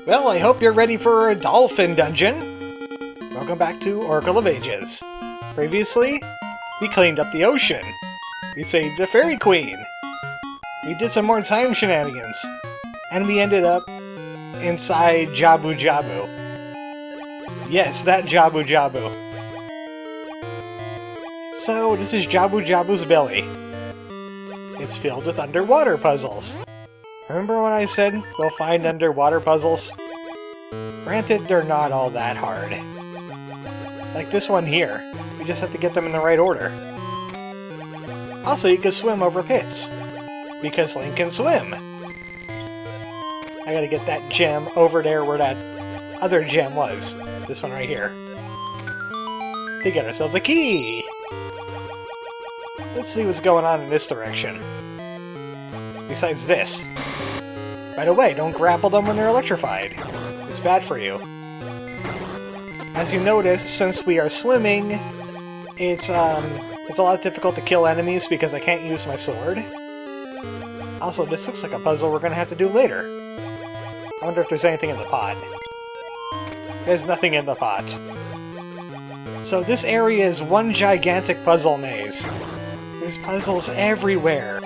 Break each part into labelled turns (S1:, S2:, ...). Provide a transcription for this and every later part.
S1: Well, I hope you're ready for a dolphin dungeon! Welcome back to Oracle of Ages. Previously, we cleaned up the ocean. We saved the Fairy Queen. We did some more time shenanigans. And we ended up inside Jabu-Jabu. Yes, that Jabu-Jabu. So, this is Jabu-Jabu's belly. It's filled with underwater puzzles. Remember when I said we'll find underwater puzzles? Granted, they're not all that hard. Like this one here. We just have to get them in the right order. Also, you can swim over pits. Because Link can swim. I gotta get that gem over there where that other gem was. This one right here. To get ourselves a key! Let's see what's going on in this direction. Besides this. By the way, don't grapple them when they're electrified. It's bad for you. As you notice, since we are swimming, it's a lot difficult to kill enemies because I can't use my sword. Also, this looks like a puzzle we're gonna have to do later. I wonder if there's anything in the pot. There's nothing in the pot. So this area is one gigantic puzzle maze. There's puzzles everywhere.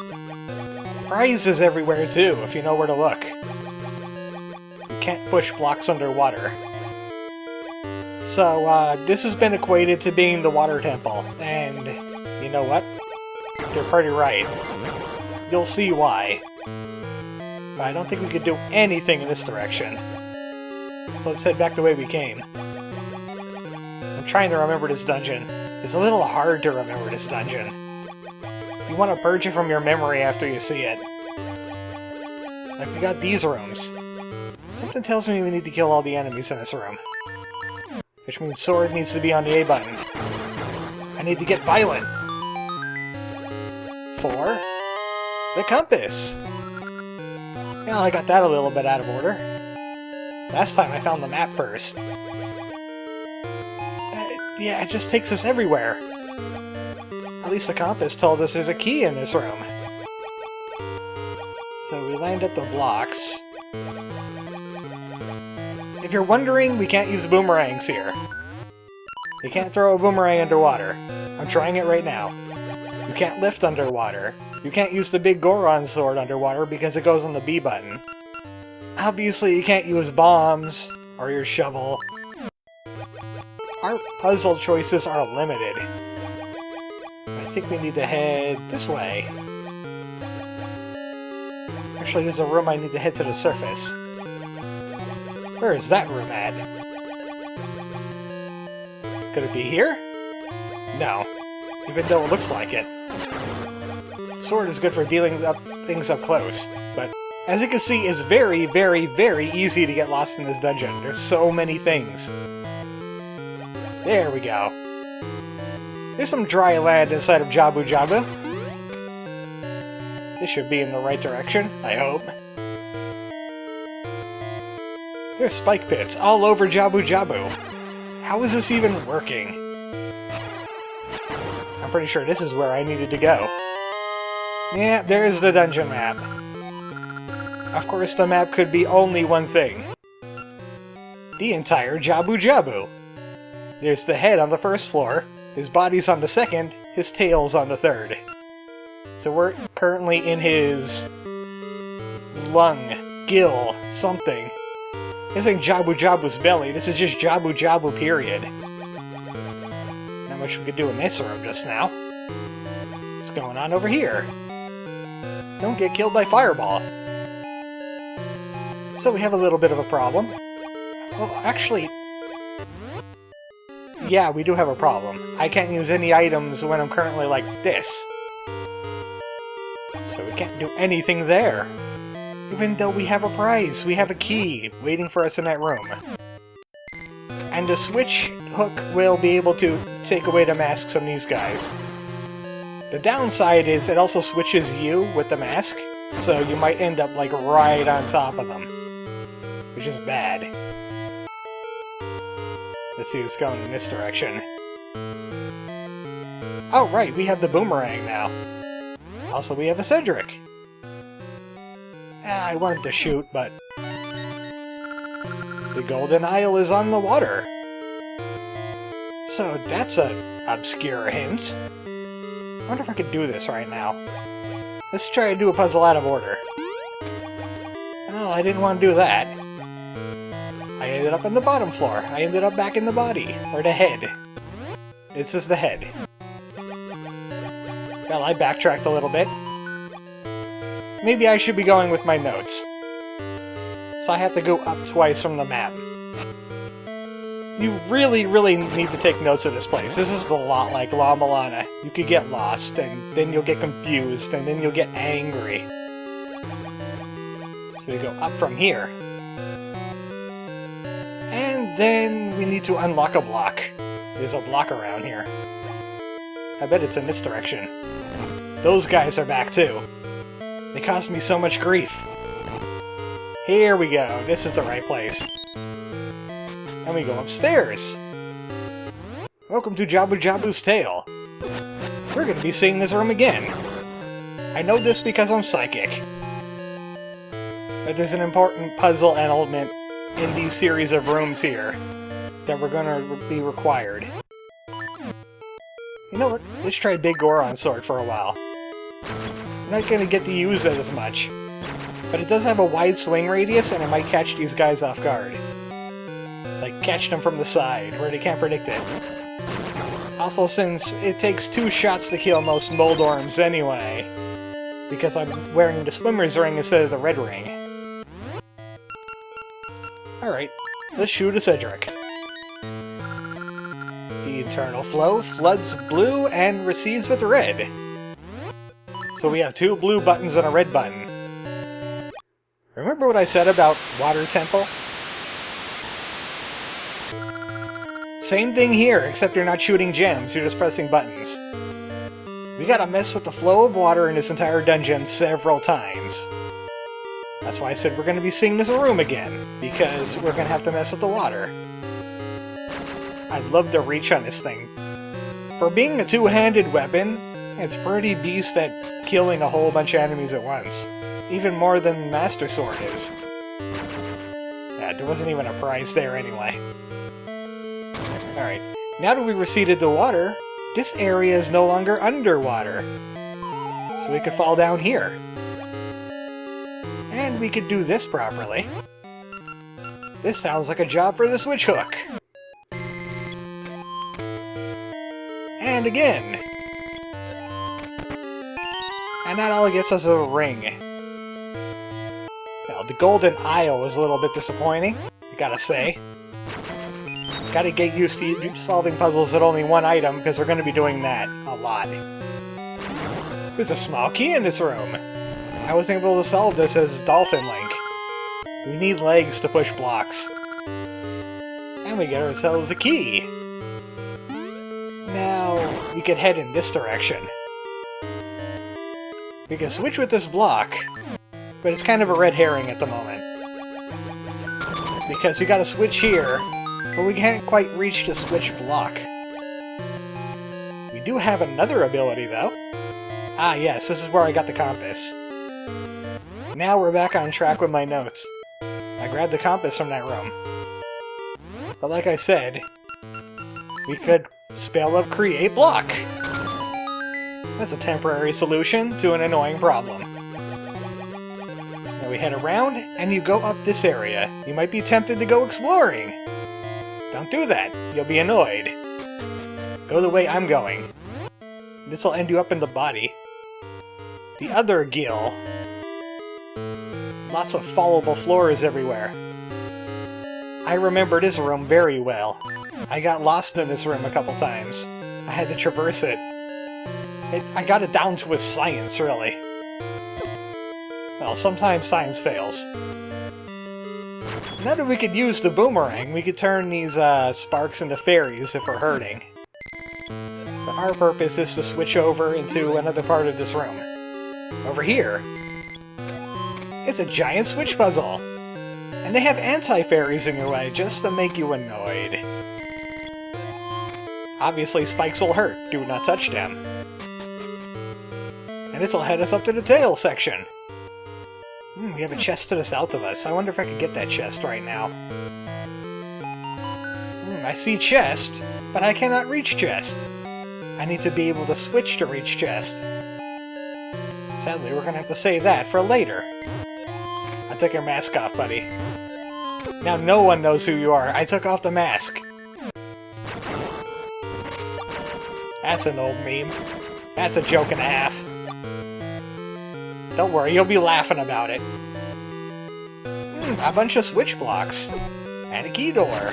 S1: Prizes everywhere too, if you know where to look. You can't push blocks underwater. So, this has been equated to being the water temple, and you know what? They're pretty right. You'll see why. But I don't think we could do anything in this direction. So let's head back the way we came. I'm trying to remember this dungeon. It's a little hard to remember this dungeon. You want to purge it from your memory after you see it. Like, we got these rooms. Something tells me we need to kill all the enemies in this room. Which means sword needs to be on the A button. I need to get violent. For the compass. Well, I got that a little bit out of order. Last time I found the map first. Yeah, it just takes us everywhere. At least the compass told us there's a key in this room. So we lined up the blocks. If you're wondering, we can't use boomerangs here. You can't throw a boomerang underwater. I'm trying it right now. You can't lift underwater. You can't use the big Goron sword underwater because it goes on the B button. Obviously, you can't use bombs or your shovel. Our puzzle choices are limited. I think we need to head this way. Actually, there's a room I need to head to the surface. Where is that room at? Could it be here? No. Even though it looks like it. Sword is good for dealing up things up close, but as you can see, it's very, very, very easy to get lost in this dungeon. There's so many things. There we go. There's some dry land inside of Jabu-Jabu. This should be in the right direction, I hope. There's spike pits all over Jabu-Jabu. How is this even working? I'm pretty sure this is where I needed to go. Yeah, there's the dungeon map. Of course, the map could be only one thing. The entire Jabu-Jabu. There's the head on the first floor, his body's on the second, his tail's on the third. So we're currently in his lung, gill, something. This ain't Jabu-Jabu's belly, this is just Jabu-Jabu, period. Not much we could do in this room just now. What's going on over here? Don't get killed by fireball. So we have a little bit of a problem. Well, actually... yeah, we do have a problem. I can't use any items when I'm currently like this. So we can't do anything there. Even though we have a prize, we have a key waiting for us in that room. And the switch hook will be able to take away the masks on these guys. The downside is it also switches you with the mask, so you might end up like right on top of them. Which is bad. Let's see what's going in this direction. Oh right, we have the boomerang now. Also, we have a Cedric. I wanted to shoot, but The Golden Isle is on the water. So that's an obscure hint. I wonder if I could do this right now. Let's try to do a puzzle out of order. Oh, I didn't want to do that. I ended up on the bottom floor. I ended up back in the body. Or the head. This is the head. Well, I backtracked a little bit. Maybe I should be going with my notes. So I have to go up twice from the map. You really, really need to take notes of this place. This is a lot like La Milana. You could get lost, and then you'll get confused, and then you'll get angry. So we go up from here. And then we need to unlock a block. There's a block around here. I bet it's in this direction. Those guys are back too. They caused me so much grief. Here we go. This is the right place. And we go upstairs. Welcome to Jabu-Jabu's Tale. We're going to be seeing this room again. I know this because I'm psychic. But there's an important puzzle element in these series of rooms here that we're going to be required. You know what? Let's try Big Goron Sword for a while. I'm not going to get to use it as much. But it does have a wide swing radius and it might catch these guys off guard. Like, catch them from the side, where they can't predict it. Also, since it takes 2 shots to kill most Moldorms anyway, because I'm wearing the swimmer's ring instead of the red ring. Alright, let's shoot a Cedric. The Eternal Flow floods blue and recedes with red. So we have 2 blue buttons and a red button. Remember what I said about Water Temple? Same thing here, except you're not shooting gems, you're just pressing buttons. We gotta mess with the flow of water in this entire dungeon several times. That's why I said we're gonna be seeing this room again, because we're gonna have to mess with the water. I'd love the reach on this thing. For being a 2-handed weapon, it's pretty beast at killing a whole bunch of enemies at once. Even more than Master Sword is. Yeah, there wasn't even a prize there anyway. Alright, now that we receded the water, this area is no longer underwater. So we could fall down here. And we could do this properly. This sounds like a job for the switch hook. And again. And that all gets us a ring. Well, the Golden Isle was a little bit disappointing, I gotta say. Gotta get used to solving puzzles at only 1 item, because we're gonna be doing that a lot. There's a small key in this room. I was able to solve this as Dolphin Link. We need legs to push blocks. And we get ourselves a key. Now, we can head in this direction. We can switch with this block, but it's kind of a red herring at the moment. Because we gotta switch here, but we can't quite reach the switch block. We do have another ability, though. Ah, yes, this is where I got the compass. Now we're back on track with my notes. I grabbed the compass from that room. But like I said, we could spell of create block. That's a temporary solution to an annoying problem. Now we head around, and you go up this area. You might be tempted to go exploring. Don't do that. You'll be annoyed. Go the way I'm going. This'll end you up in the body. The other gill. Lots of fallable floors everywhere. I remember this room very well. I got lost in this room a couple times. I had to traverse it. I got it down to a science, really. Well, sometimes science fails. Now that we could use the boomerang, we could turn these sparks into fairies if we're hurting. But our purpose is to switch over into another part of this room. Over here, it's a giant switch puzzle! And they have anti-fairies in your way just to make you annoyed. Obviously, spikes will hurt. Do not touch them. And this will head us up to the tail section. We have a chest to the south of us. I wonder if I could get that chest right now. I see chest, but I cannot reach chest. I need to be able to switch to reach chest. Sadly, we're gonna have to save that for later. I took your mask off, buddy. Now no one knows who you are. I took off the mask. That's an old meme. That's a joke and a half. Don't worry, you'll be laughing about it. A bunch of switch blocks. And a key door.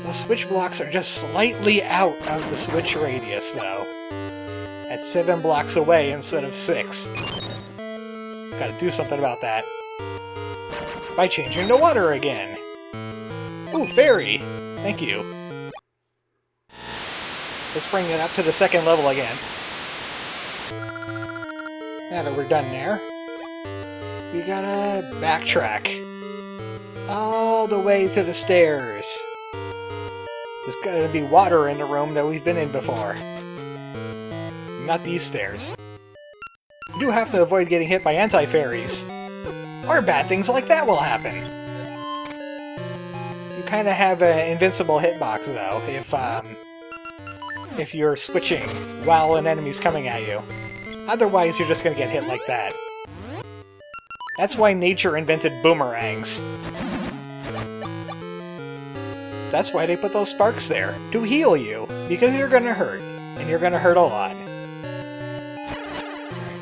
S1: The switch blocks are just slightly out of the switch radius, though. At 7 blocks away instead of 6. Gotta do something about that. By changing the water again. Ooh, fairy! Thank you. Let's bring it up to the 2nd level again. Now that we're done there, we gotta backtrack. All the way to the stairs. There's gotta be water in the room that we've been in before. Not these stairs. You do have to avoid getting hit by anti-fairies. Or bad things like that will happen. You kinda have an invincible hitbox, though, if you're switching while an enemy's coming at you. Otherwise, you're just gonna get hit like that. That's why nature invented boomerangs. That's why they put those sparks there, to heal you, because you're gonna hurt, and you're gonna hurt a lot.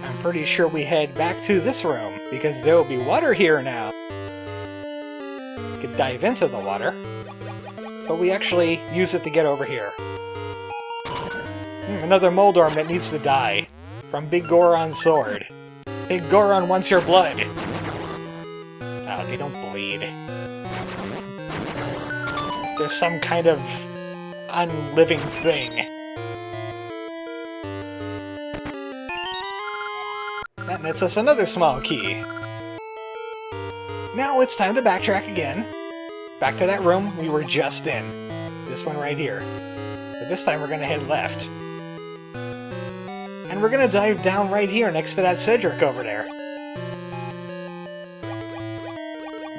S1: I'm pretty sure we head back to this room, because there will be water here now. We could dive into the water, but we actually use it to get over here. Another Moldorm that needs to die, from Big Goron's sword. Big Goron wants your blood! Oh, they don't bleed. There's some kind of unliving thing. That nets us another small key. Now it's time to backtrack again. Back to that room we were just in. This one right here. But this time we're gonna head left. And we're gonna dive down right here next to that Cedric over there.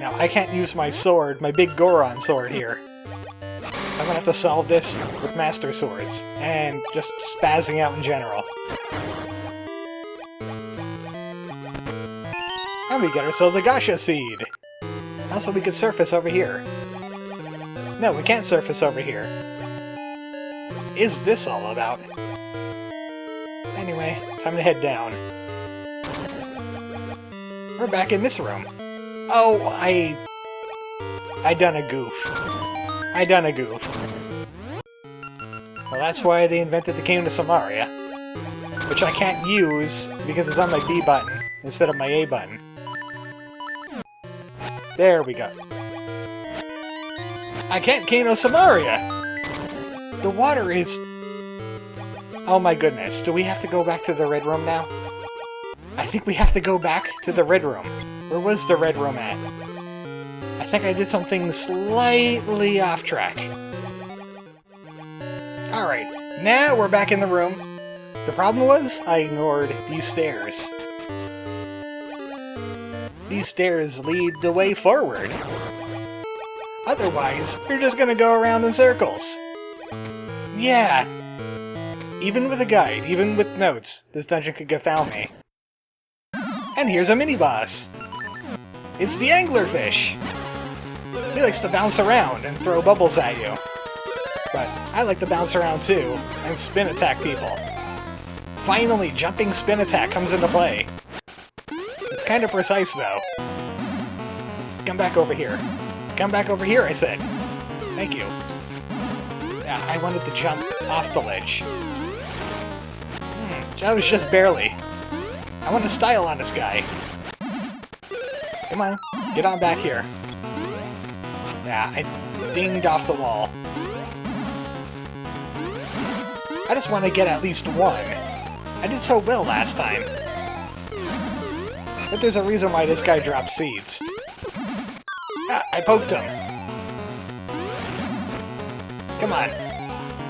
S1: Now, I can't use my sword, my Big Goron sword here. I'm gonna have to solve this with Master Swords, and just spazzing out in general. And we get ourselves a Gasha Seed! Also, we could surface over here. No, we can't surface over here. Is this all about? Anyway, time to head down. We're back in this room. Oh, I done a goof. I done a goof. Well, that's why they invented the Kingdom of Samaria. Which I can't use because it's on my B button instead of my A button. There we go. I can't Kingdom of Samaria! The water is... Oh my goodness, do we have to go back to the Red Room now? I think we have to go back to the Red Room. Where was the Red Room at? I think I did something slightly off track. Alright, now we're back in the room. The problem was, I ignored these stairs. These stairs lead the way forward. Otherwise, you're just gonna go around in circles. Yeah! Even with a guide, even with notes, this dungeon could confound me. And here's a mini-boss! It's the Anglerfish! He likes to bounce around and throw bubbles at you. But I like to bounce around too, and spin attack people. Finally, jumping spin attack comes into play. It's kind of precise though. Come back over here. Come back over here, I said. Thank you. Yeah, I wanted to jump off the ledge. That was just barely. I want a style on this guy. Come on, get on back here. Yeah, I dinged off the wall. I just want to get at least one. I did so well last time. But there's a reason why this guy drops seeds. Ah, I poked him. Come on.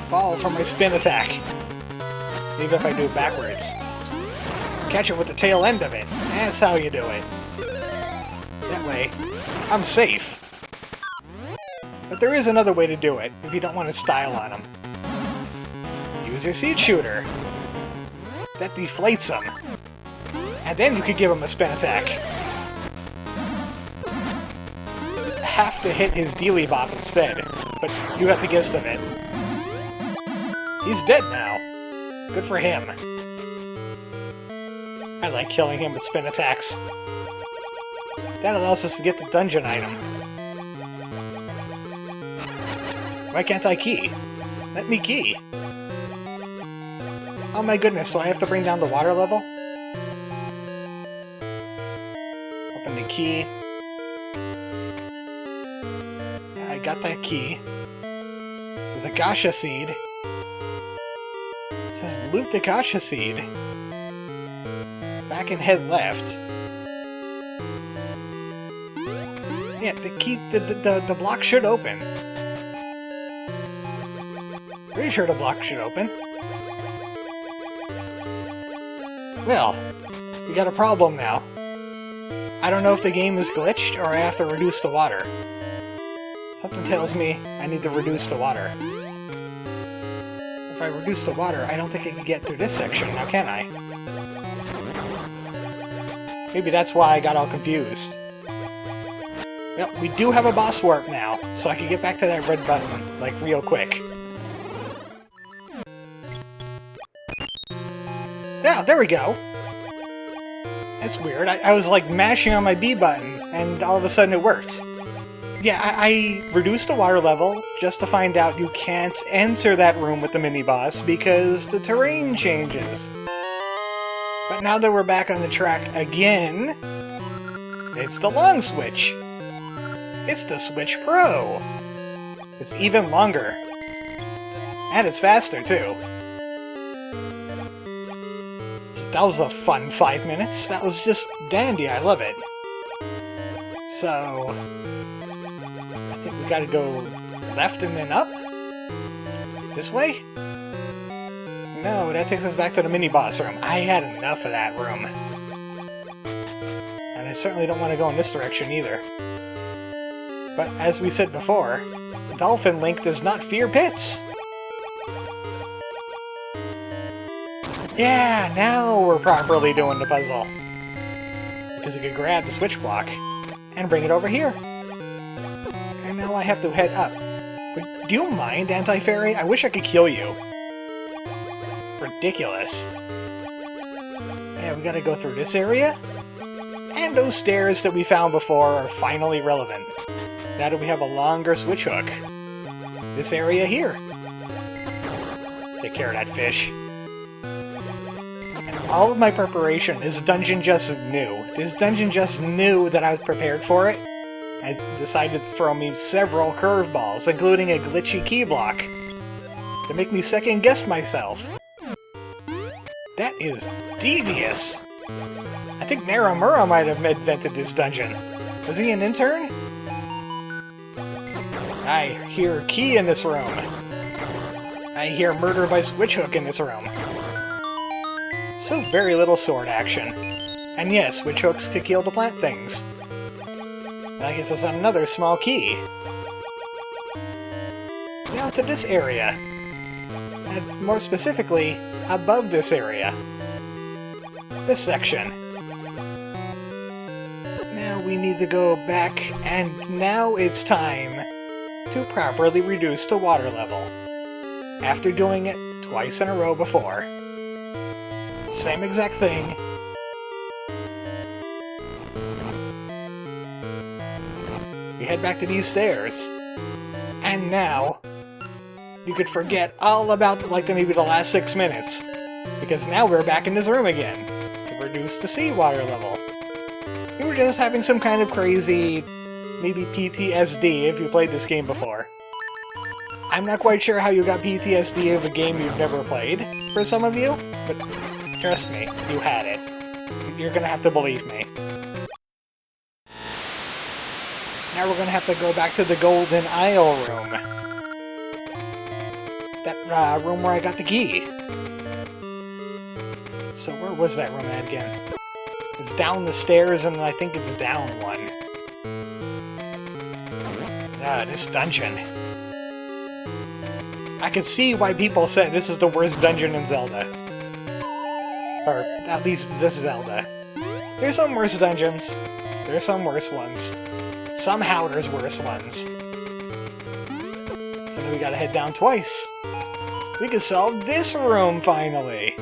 S1: Fall for my spin attack. Even if I do it backwards. Catch it with the tail end of it. That's how you do it. that way, I'm safe. But there is another way to do it, if you don't want to style on them. Use your seed shooter. That deflates them. And then you could give him a spin attack. Have to hit his dealy bop instead, but you have the gist of it. He's dead now. Good for him. I like killing him with spin attacks. That allows us to get the dungeon item. Why can't I key? Let me key. Oh my goodness, do I have to bring down the water level? Open the key. I got that key. There's a Gasha seed. It says loot the Gasha seed. Back and head left. Yeah, the key, the block should open. Pretty sure the block should open. Well, we got a problem now. I don't know if the game is glitched or I have to reduce the water. Something tells me I need to reduce the water. If I reduce the water, I don't think I can get through this section, now can I? Maybe that's why I got all confused. Well, we do have a boss warp now, so I can get back to that red button, like, real quick. Yeah, there we go! That's weird. I was, like, mashing on my B button, and all of a sudden it worked. Yeah, I reduced the water level just to find out you can't enter that room with the mini-boss because the terrain changes. But now that we're back on the track again, it's the long switch. It's the Switch Pro. It's even longer. And it's faster, too. That was a fun 5 minutes. That was just dandy. I love it. So, I think we gotta go left and then up? This way? No, that takes us back to the mini-boss room. I had enough of that room. And I certainly don't want to go in this direction either. But as we said before, Dolphin Link does not fear pits! Yeah, now we're properly doing the puzzle. Because you can grab the switch block and bring it over here. And now I have to head up. But do you mind, Anti-Fairy? I wish I could kill you. Ridiculous. Yeah, we gotta go through this area. And those stairs that we found before are finally relevant. Now that we have a longer switch hook. This area here. Take care of that fish. And all of my preparation, this dungeon just knew. This dungeon just knew that I was prepared for it. And decided to throw me several curveballs, including a glitchy key block. To make me second guess myself. That is devious! I think Naramura might have invented this dungeon. Was he an intern? I hear key in this room. I hear murder by switch hook in this room. So very little sword action. And yes, switch hooks could kill the plant things. That gives us another small key. Now to this area. And more specifically, above this area. This section. Now we need to go back, and now it's time to properly reduce the water level. After doing it twice in a row before. Same exact thing. We head back to these stairs. And now, you could forget all about, like, maybe the last 6 minutes. Because now we're back in this room again. To reduce the seawater level. You were just having some kind of crazy, maybe PTSD if you played this game before. I'm not quite sure how you got PTSD of a game you've never played, for some of you, but trust me, you had it. You're gonna have to believe me. Now we're gonna have to go back to the Golden Isle room. That room where I got the key. So where was that room at again? It's down the stairs, and I think it's down one. This dungeon. I can see why people said this is the worst dungeon in Zelda. Or, at least this Zelda. There's some worse dungeons. There's some worse ones. Somehow there's worse ones. So now we gotta head down twice. We can solve this room, finally!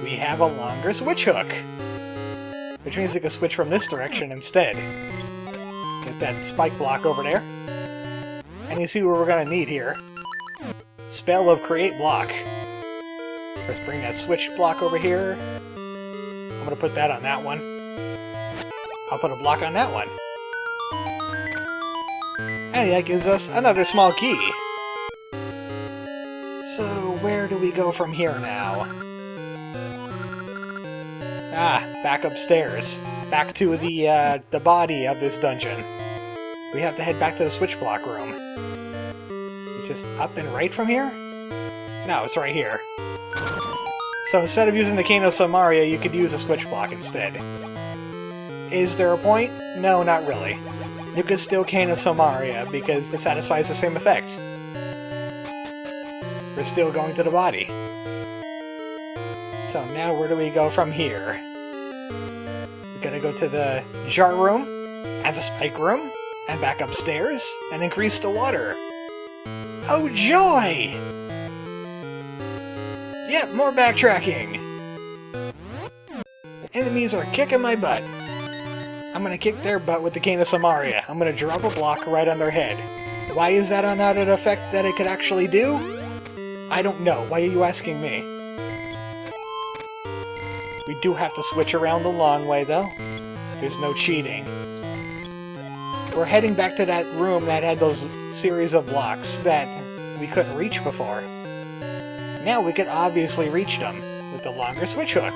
S1: We have a longer switch hook. Which means we can switch from this direction instead. Get that spike block over there. And you see what we're gonna need here. Spell of Create Block. Let's bring that switch block over here. I'm gonna put that on that one. I'll put a block on that one. And that gives us another small key. So, where do we go from here now? Ah, back upstairs. Back to the body of this dungeon. We have to head back to the switch block room. Just up and right from here? No, it's right here. So instead of using the Cane of Samaria, you could use a switch block instead. Is there a point? No, not really. You could still Cane of Samaria because it satisfies the same effect. We're still going to the body. So now where do we go from here? We gotta go to the jar room, and the spike room, and back upstairs, and increase the water. Oh joy! Yep, more backtracking! The enemies are kicking my butt. I'm gonna kick their butt with the Cane of Samaria. I'm gonna drop a block right on their head. Why is that not an effect that it could actually do? I don't know. Why are you asking me? We do have to switch around the long way, though. There's no cheating. We're heading back to that room that had those series of blocks that we couldn't reach before. Now we could obviously reach them with the longer switch hook.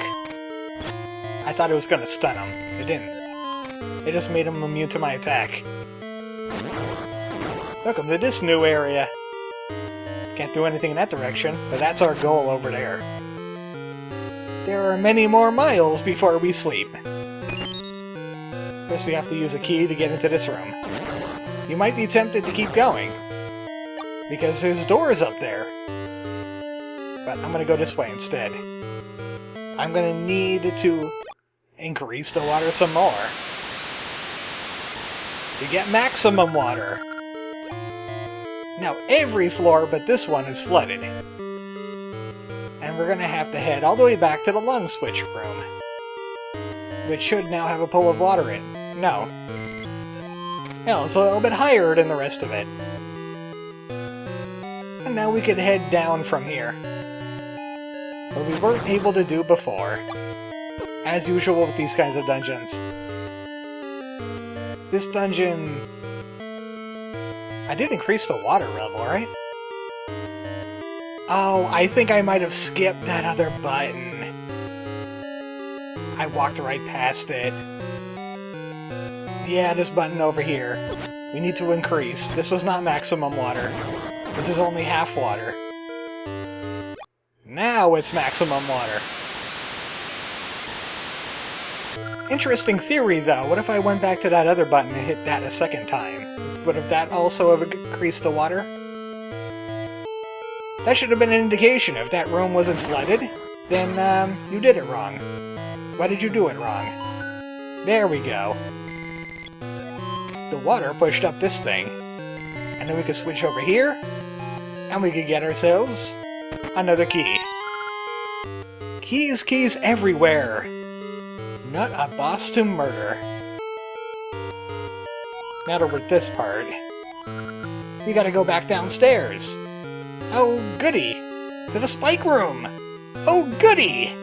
S1: I thought it was gonna stun him. It didn't. It just made him immune to my attack. Welcome to this new area. Can't do anything in that direction, but that's our goal over there. There are many more miles before we sleep. First we have to use a key to get into this room. You might be tempted to keep going, because there's doors up there. But I'm gonna go this way instead. I'm gonna need to increase the water some more. To get maximum water. Now every floor but this one is flooded. And we're gonna have to head all the way back to the lung switch room. Which should now have a pool of water in. No. Hell, it's a little bit higher than the rest of it. And now we could head down from here. What we weren't able to do before. As usual with these kinds of dungeons. This dungeon... I did increase the water level, right? Oh, I think I might have skipped that other button. I walked right past it. Yeah, this button over here. We need to increase. This was not maximum water. This is only half water. Now it's maximum water. Interesting theory, though. What if I went back to that other button and hit that a second time? Would have that also have increased the water? That should have been an indication. If that room wasn't flooded, then, you did it wrong. Why did you do it wrong? There we go. The water pushed up this thing. And then we could switch over here, and we could get ourselves another key. Keys, keys everywhere! Not a boss to murder. Now that we're at this part, we gotta go back downstairs. Oh, goody! To the spike room! Oh, goody!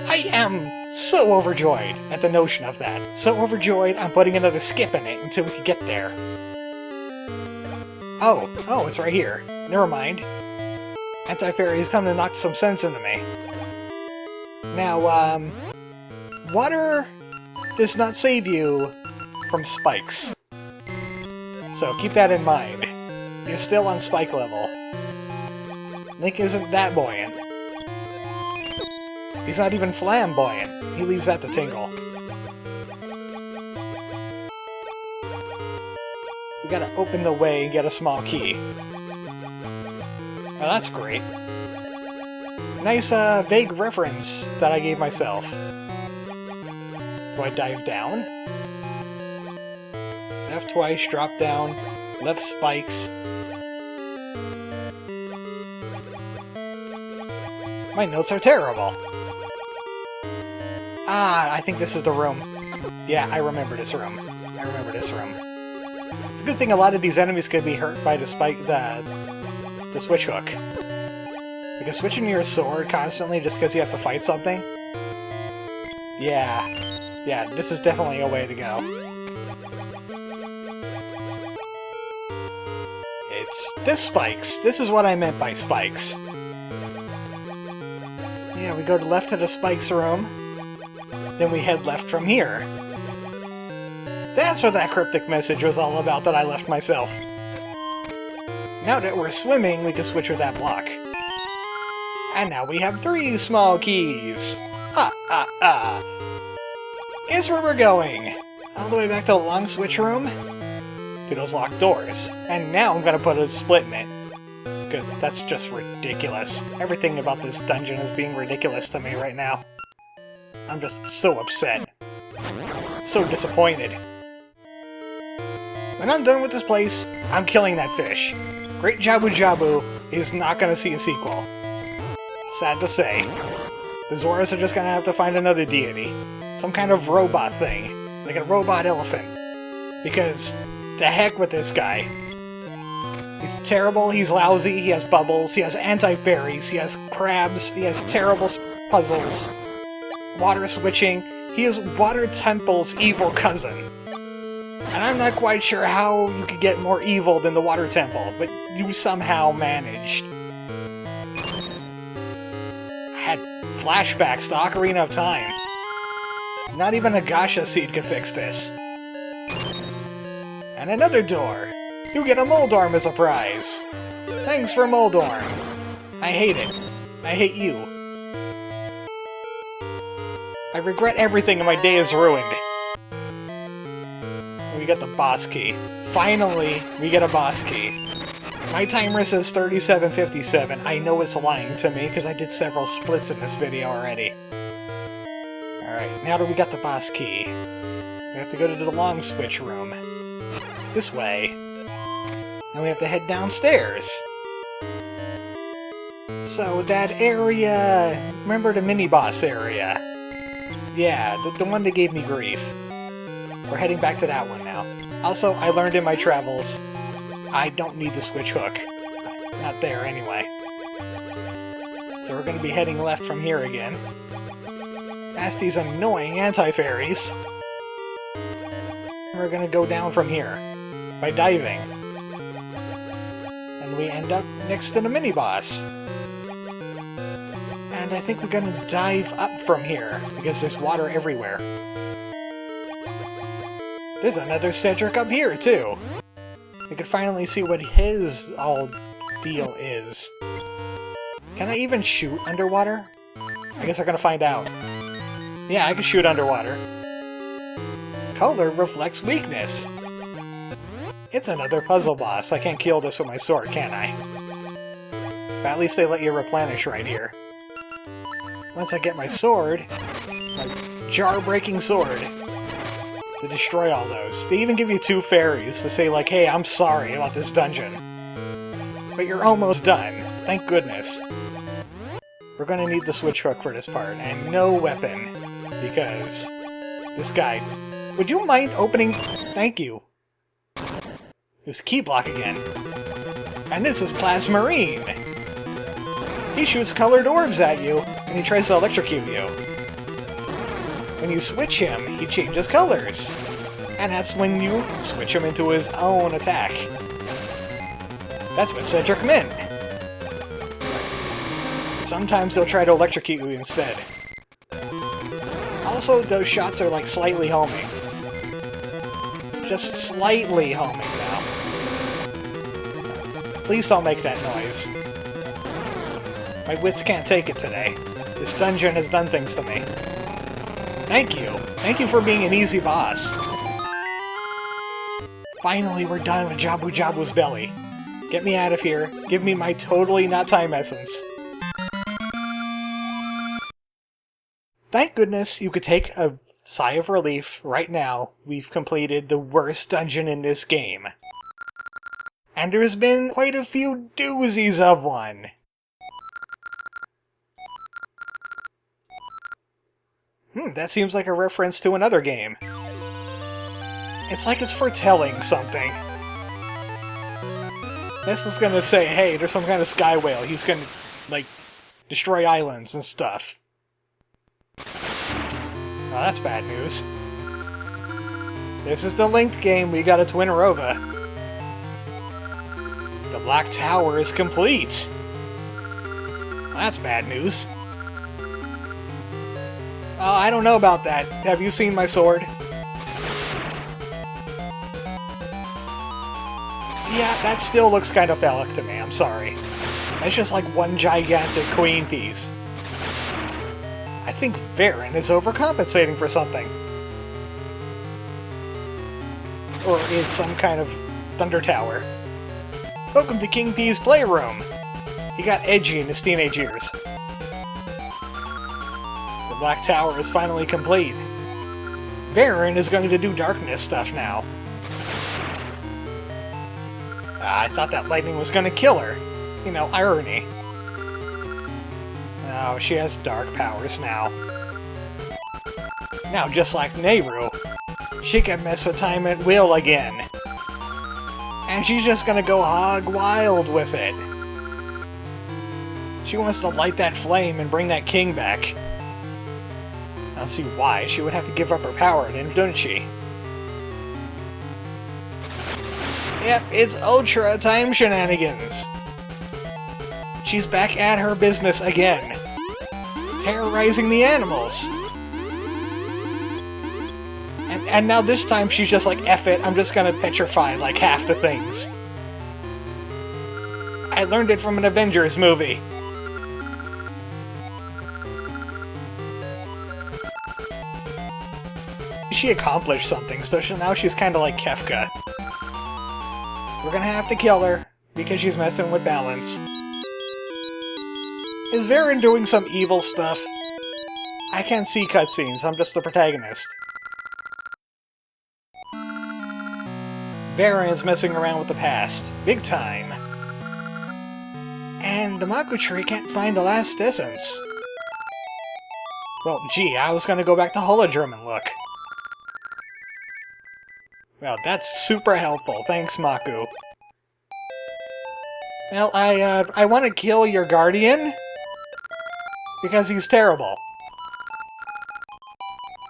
S1: I am so overjoyed at the notion of that. So overjoyed, I'm putting another skip in it until we can get there. Oh, it's right here. Never mind. Anti-Fairy's come to knock some sense into me. Now, water does not save you from spikes. So keep that in mind. You're still on spike level. Link isn't that buoyant. He's not even flamboyant. He leaves that to Tingle. We gotta open the way and get a small key. Oh, that's great. Nice, vague reference that I gave myself. Do I dive down? Left twice, drop down, left spikes. My notes are terrible. Ah, I think this is the room. Yeah, I remember this room. I remember this room. It's a good thing a lot of these enemies could be hurt by the switch hook. Because switching your sword constantly just because you have to fight something? Yeah. Yeah, this is definitely a way to go. It's this spikes. This is what I meant by spikes. Yeah, we go to left to the spikes room. Then we head left from here. That's what that cryptic message was all about that I left myself. Now that we're swimming, we can switch with that block. And now we have 3 small keys! Guess where we're going? All the way back to the long switch room? To those locked doors. And now I'm gonna put a split in it. Because that's just ridiculous. Everything about this dungeon is being ridiculous to me right now. I'm just so upset. So disappointed. When I'm done with this place, I'm killing that fish. Great Jabu-Jabu is not gonna see a sequel. Sad to say. The Zoras are just gonna have to find another deity. Some kind of robot thing. Like a robot elephant. Because, the heck with this guy. He's terrible, he's lousy, he has bubbles, he has anti-fairies, he has crabs, he has terrible puzzles. Water switching. He is Water Temple's evil cousin. And I'm not quite sure how you could get more evil than the Water Temple, but you somehow managed. I had flashbacks to Ocarina of Time. Not even a Gasha seed could fix this. And another door. You get a Moldorm as a prize. Thanks for Moldorm. I hate it. I hate you. I regret everything and my day is ruined. We get the boss key. Finally, we get a boss key. My timer says 37:57. I know it's lying to me because I did several splits in this video already. Alright, now that we got the boss key, we have to go to the long switch room. This way. And we have to head downstairs. So that area... Remember the mini-boss area? Yeah, the one that gave me grief. We're heading back to that one now. Also, I learned in my travels, I don't need the switch hook. Not there, anyway. So we're going to be heading left from here again. Past these annoying anti-fairies. We're going to go down from here. By diving. And we end up next to the mini-boss. And I think we're going to dive up from here, because there's water everywhere. There's another Cedric up here, too! We can finally see what his deal is. Can I even shoot underwater? I guess we're gonna find out. Yeah, I can shoot underwater. Color reflects weakness! It's another puzzle boss. I can't kill this with my sword, can I? But at least they let you replenish right here. Once I get my sword, my jar-breaking sword, to destroy all those. They even give you 2 fairies to say like, hey, I'm sorry about this dungeon. But you're almost done. Thank goodness. We're gonna need the switch hook for this part, and no weapon. Because this guy... Would you mind opening... Thank you. This key block again. And this is Plasmarine! He shoots colored orbs at you, and he tries to electrocute you. When you switch him, he changes colors. And that's when you switch him into his own attack. That's what Cedric meant. Sometimes they'll try to electrocute you instead. Also, those shots are like slightly homing. Just slightly homing now. Please don't make that noise. My wits can't take it today. This dungeon has done things to me. Thank you. Thank you for being an easy boss. Finally, we're done with Jabu-Jabu's belly. Get me out of here. Give me my totally not time essence. Thank goodness you could take a sigh of relief right now. We've completed the worst dungeon in this game. And there's been quite a few doozies of one. That seems like a reference to another game. It's like it's foretelling something. This is gonna say, hey, there's some kind of sky whale. He's gonna, like, destroy islands and stuff. Oh, that's bad news. This is the linked game. We got a Twin Rova. The Black Tower is complete. Well, that's bad news. I don't know about that. Have you seen my sword? Yeah, that still looks kind of phallic to me, I'm sorry. That's just like one gigantic queen piece. I think Varen is overcompensating for something. Or it's some kind of Thunder Tower. Welcome to King P's playroom! He got edgy in his teenage years. The Black Tower is finally complete. Varen is going to do darkness stuff now. I thought that lightning was going to kill her. You know, irony. Oh, she has dark powers now. Now, just like Nehru, she can mess with time at will again. And she's just gonna go hog wild with it. She wants to light that flame and bring that king back. I don't see why. She would have to give up her power then, doesn't she? Yep, it's Ultra Time Shenanigans. She's back at her business again. Terrorizing the animals. And now this time she's just like, F it, I'm just gonna petrify like half the things. I learned it from an Avengers movie. She accomplished something, so now she's kinda like Kefka. We're gonna have to kill her, because she's messing with balance. Is Varen doing some evil stuff? I can't see cutscenes, I'm just the protagonist. Varen is messing around with the past. Big time. And the Mako tree can't find the last essence. Well, gee, I was gonna go back to Holodrum and look. Well, that's super helpful. Thanks, Maku. Well, I want to kill your guardian. Because he's terrible.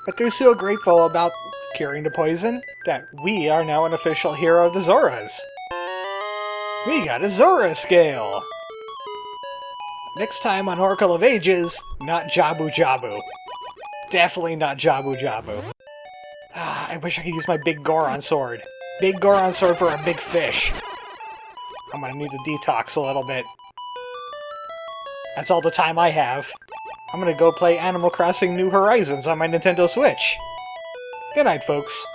S1: But they're so grateful about curing the poison that we are now an official hero of the Zoras. We got a Zora scale! Next time on Oracle of Ages, not Jabu-Jabu. Definitely not Jabu-Jabu. I wish I could use my big Goron sword. Big Goron sword for a big fish. I'm gonna need to detox a little bit. That's all the time I have. I'm gonna go play Animal Crossing New Horizons on my Nintendo Switch. Good night, folks.